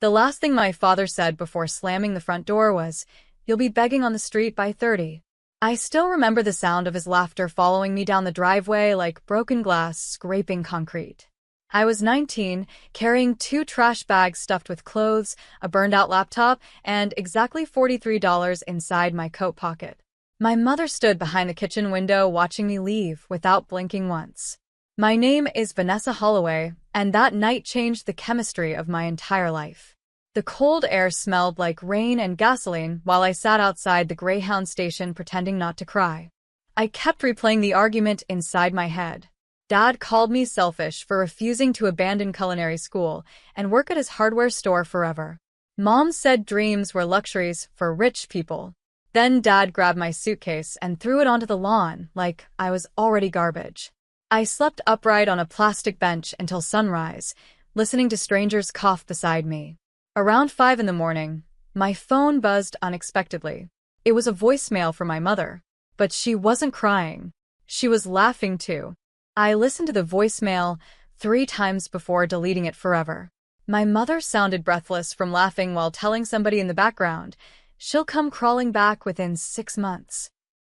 The last thing my father said before slamming the front door was, "You'll be begging on the street by 30. I still remember the sound of his laughter following me down the driveway like broken glass scraping concrete. I was 19, carrying 2 trash bags stuffed with clothes, a burned-out laptop, and exactly $43 inside my coat pocket. My mother stood behind the kitchen window watching me leave without blinking once. My name is Vanessa Holloway, and that night changed the chemistry of my entire life. The cold air smelled like rain and gasoline while I sat outside the Greyhound station pretending not to cry. I kept replaying the argument inside my head. Dad called me selfish for refusing to abandon culinary school and work at his hardware store forever. Mom said dreams were luxuries for rich people. Then Dad grabbed my suitcase and threw it onto the lawn like I was already garbage. I slept upright on a plastic bench until sunrise, listening to strangers cough beside me. Around 5 in the morning, my phone buzzed unexpectedly. It was a voicemail from my mother, but she wasn't crying. She was laughing too. I listened to the voicemail 3 times before deleting it forever. My mother sounded breathless from laughing while telling somebody in the background, "She'll come crawling back within 6 months."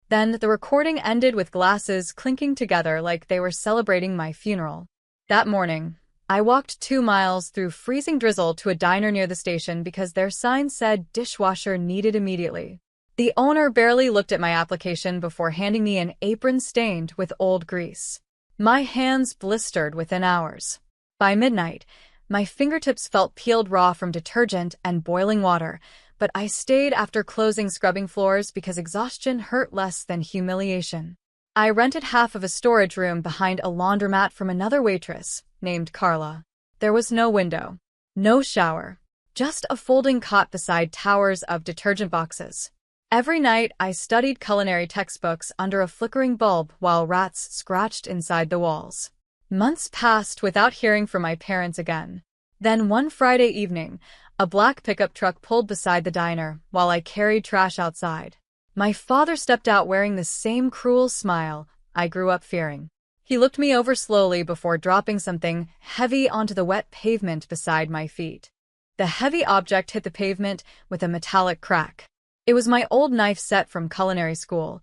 Then the recording ended with glasses clinking together like they were celebrating my funeral. That morning, I walked 2 miles through freezing drizzle to a diner near the station because their sign said dishwasher needed immediately. The owner barely looked at my application before handing me an apron stained with old grease. My hands blistered within hours. By midnight, my fingertips felt peeled raw from detergent and boiling water, but I stayed after closing scrubbing floors because exhaustion hurt less than humiliation. I rented half of a storage room behind a laundromat from another waitress named Carla. There was no window, no shower, just a folding cot beside towers of detergent boxes. Every night, I studied culinary textbooks under a flickering bulb while rats scratched inside the walls. Months passed without hearing from my parents again. Then one Friday evening, a black pickup truck pulled beside the diner while I carried trash outside. My father stepped out wearing the same cruel smile I grew up fearing. He looked me over slowly before dropping something heavy onto the wet pavement beside my feet. The heavy object hit the pavement with a metallic crack. It was my old knife set from culinary school,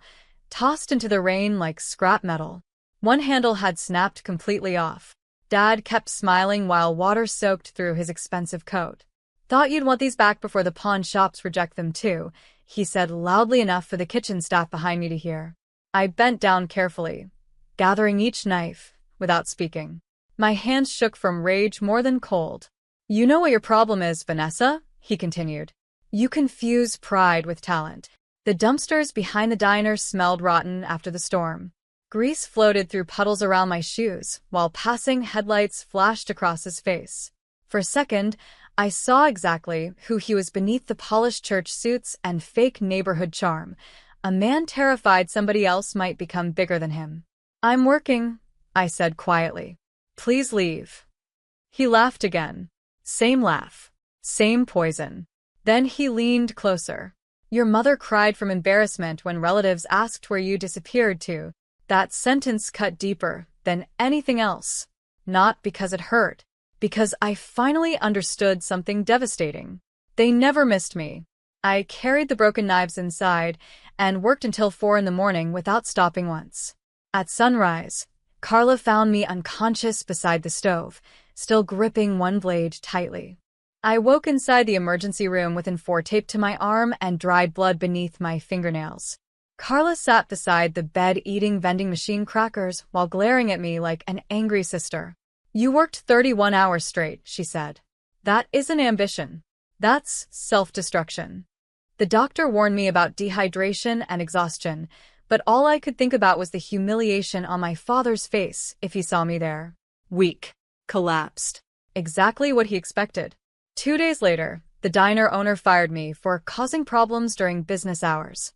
tossed into the rain like scrap metal. One handle had snapped completely off. Dad kept smiling while water soaked through his expensive coat. "Thought you'd want these back before the pawn shops reject them too," he said loudly enough for the kitchen staff behind me to hear. I bent down carefully, gathering each knife, without speaking. My hands shook from rage more than cold. "You know what your problem is, Vanessa," he continued. "You confuse pride with talent." The dumpsters behind the diner smelled rotten after the storm. Grease floated through puddles around my shoes, while passing headlights flashed across his face. For a second, I saw exactly who he was beneath the polished church suits and fake neighborhood charm, a man terrified somebody else might become bigger than him. "I'm working," I said quietly. "Please leave." He laughed again. Same laugh. Same poison. Then he leaned closer. "Your mother cried from embarrassment when relatives asked where you disappeared to." That sentence cut deeper than anything else. Not because it hurt, because I finally understood something devastating. They never missed me. I carried the broken knives inside and worked until 4 in the morning without stopping once. At sunrise, Carla found me unconscious beside the stove, still gripping one blade tightly. I woke inside the emergency room with M4 taped to my arm and dried blood beneath my fingernails. Carla sat beside the bed eating vending machine crackers while glaring at me like an angry sister. "You worked 31 hours straight," she said. "That isn't ambition. That's self-destruction." The doctor warned me about dehydration and exhaustion, but all I could think about was the humiliation on my father's face if he saw me there. Weak. Collapsed. Exactly what he expected. 2 days later, the diner owner fired me for causing problems during business hours.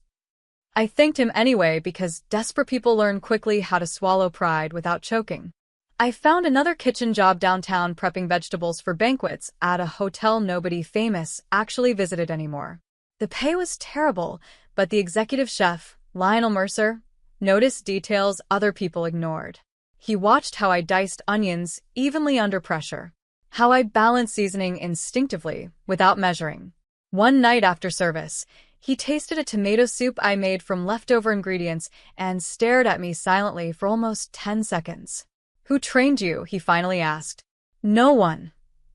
I thanked him anyway because desperate people learn quickly how to swallow pride without choking. I found another kitchen job downtown prepping vegetables for banquets at a hotel nobody famous actually visited anymore. The pay was terrible, but the executive chef, Lionel Mercer, noticed details other people ignored. He watched how I diced onions evenly under pressure. how I balance seasoning instinctively, without measuring. One night after service, he tasted a tomato soup I made from leftover ingredients and stared at me silently for almost 10 seconds. "Who trained you?" he finally asked. "No one,"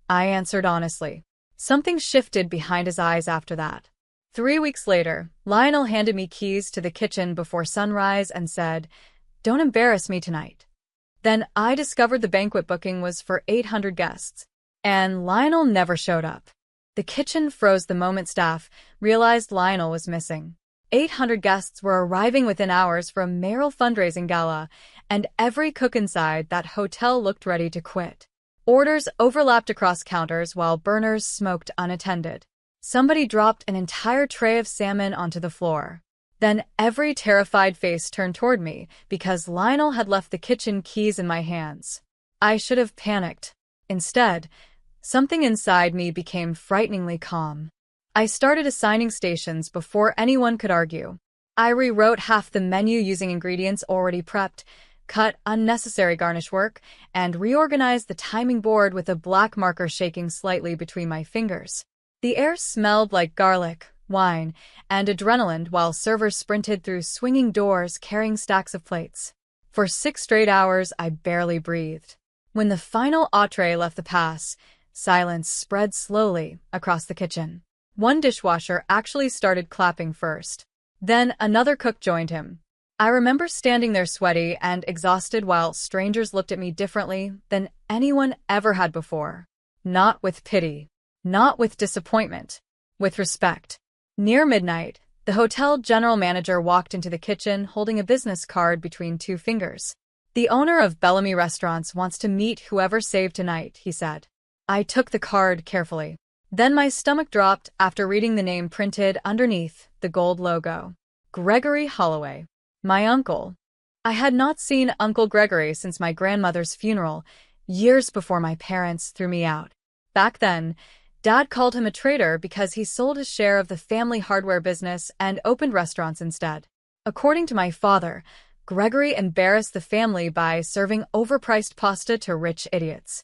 I answered honestly. Something shifted behind his eyes after that. 3 weeks later, Lionel handed me keys to the kitchen before sunrise and said, "Don't embarrass me tonight." Then I discovered the banquet booking was for 800 guests, and Lionel never showed up. The kitchen froze the moment staff realized Lionel was missing. 800 guests were arriving within hours for a mayoral fundraising gala, and every cook inside that hotel looked ready to quit. Orders overlapped across counters while burners smoked unattended. Somebody dropped an entire tray of salmon onto the floor. Then every terrified face turned toward me because Lionel had left the kitchen keys in my hands. I should have panicked. Instead, something inside me became frighteningly calm. I started assigning stations before anyone could argue. I rewrote half the menu using ingredients already prepped, cut unnecessary garnish work, and reorganized the timing board with a black marker shaking slightly between my fingers. The air smelled like garlic, wine, and adrenaline while servers sprinted through swinging doors carrying stacks of plates. For 6 straight hours, I barely breathed. When the final entree left the pass, silence spread slowly across the kitchen. One dishwasher actually started clapping first. Then another cook joined him. I remember standing there sweaty and exhausted while strangers looked at me differently than anyone ever had before. Not with pity. Not with disappointment. With respect. Near midnight, the hotel general manager walked into the kitchen holding a business card between 2 fingers. "The owner of Bellamy Restaurants wants to meet whoever saved tonight," he said. I took the card carefully. Then my stomach dropped after reading the name printed underneath the gold logo. Gregory Holloway. My uncle. I had not seen Uncle Gregory since my grandmother's funeral, years before my parents threw me out. Back then, Dad called him a traitor because he sold his share of the family hardware business and opened restaurants instead. According to my father, Gregory embarrassed the family by serving overpriced pasta to rich idiots.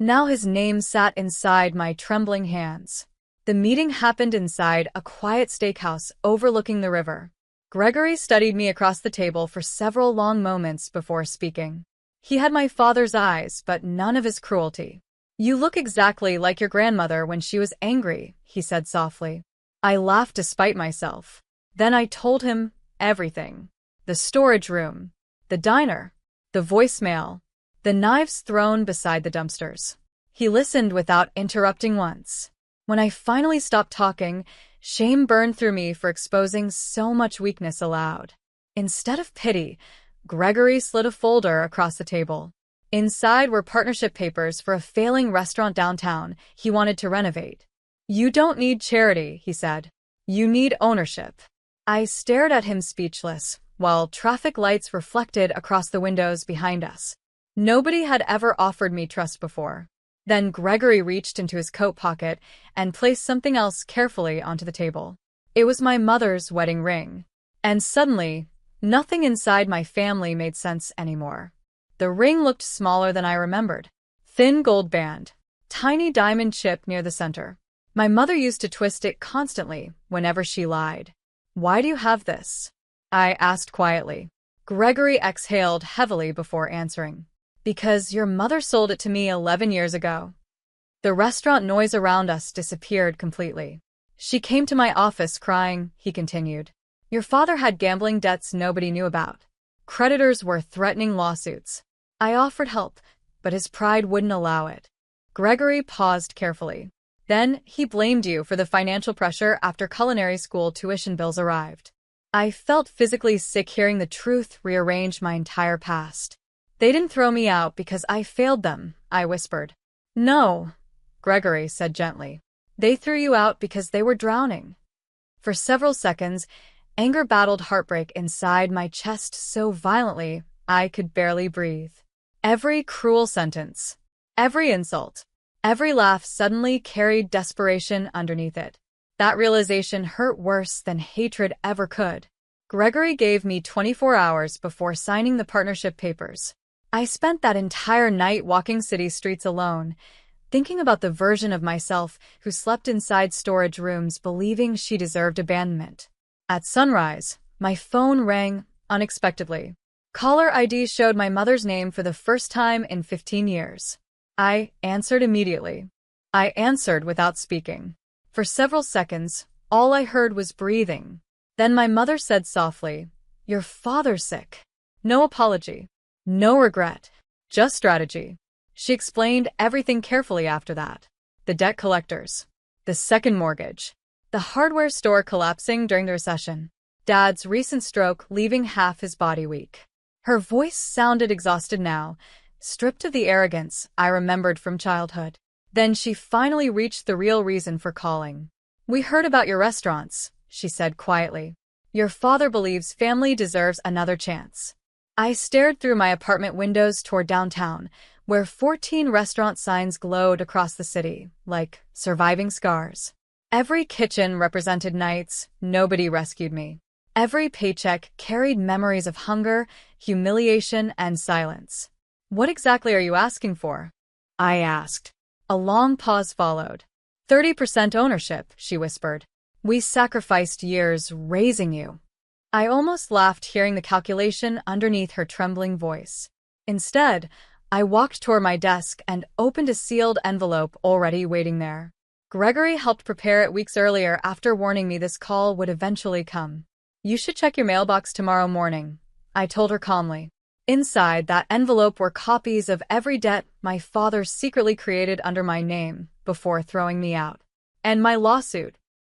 Now his name sat inside my trembling hands. The meeting happened inside a quiet steakhouse overlooking the river. Gregory studied me across the table for several long moments before speaking. He had my father's eyes, but none of his cruelty. "You look exactly like your grandmother when she was angry," he said softly. I laughed despite myself. Then I told him everything. The storage room, the diner, the voicemail, the knives thrown beside the dumpsters. He listened without interrupting once. When I finally stopped talking, shame burned through me for exposing so much weakness aloud. Instead of pity, Gregory slid a folder across the table. Inside were partnership papers for a failing restaurant downtown he wanted to renovate. "You don't need charity," he said. "You need ownership." I stared at him speechless, while traffic lights reflected across the windows behind us. Nobody had ever offered me trust before. Then Gregory reached into his coat pocket and placed something else carefully onto the table. It was my mother's wedding ring. And suddenly, nothing inside my family made sense anymore. The ring looked smaller than I remembered. Thin gold band. Tiny diamond chip near the center. My mother used to twist it constantly whenever she lied. "Why do you have this?" I asked quietly. Gregory exhaled heavily before answering. "Because your mother sold it to me 11 years ago." The restaurant noise around us disappeared completely. "She came to my office crying," he continued. "Your father had gambling debts nobody knew about. Creditors were threatening lawsuits. I offered help, but his pride wouldn't allow it." Gregory paused carefully. "Then he blamed you for the financial pressure after culinary school tuition bills arrived." I felt physically sick hearing the truth rearrange my entire past. "They didn't throw me out because I failed them," I whispered. "No," Gregory said gently. "They threw you out because they were drowning." For several seconds, anger battled heartbreak inside my chest so violently I could barely breathe. Every cruel sentence, every insult, every laugh suddenly carried desperation underneath it. That realization hurt worse than hatred ever could. Gregory gave me 24 hours before signing the partnership papers. I spent that entire night walking city streets alone, thinking about the version of myself who slept inside storage rooms believing she deserved abandonment. At sunrise, my phone rang unexpectedly. Caller ID showed my mother's name for the first time in 15 years. I answered immediately. I answered without speaking. For several seconds, all I heard was breathing. Then my mother said softly, "Your father's sick." No apology. No regret. Just strategy. She explained everything carefully after that. The debt collectors. The second mortgage. The hardware store collapsing during the recession. Dad's recent stroke leaving half his body weak. Her voice sounded exhausted now, stripped of the arrogance I remembered from childhood. Then she finally reached the real reason for calling. "We heard about your restaurants," she said quietly. "Your father believes family deserves another chance." I stared through my apartment windows toward downtown, where 14 restaurant signs glowed across the city, like surviving scars. Every kitchen represented nights nobody rescued me. Every paycheck carried memories of hunger, humiliation, and silence. "What exactly are you asking for?" I asked. A long pause followed. 30% ownership, she whispered. "We sacrificed years raising you." I almost laughed hearing the calculation underneath her trembling voice. Instead, I walked toward my desk and opened a sealed envelope already waiting there. Gregory helped prepare it weeks earlier after warning me this call would eventually come. "You should check your mailbox tomorrow morning," I told her calmly. Inside that envelope were copies of every debt my father secretly created under my name before throwing me out. And my lawsuit,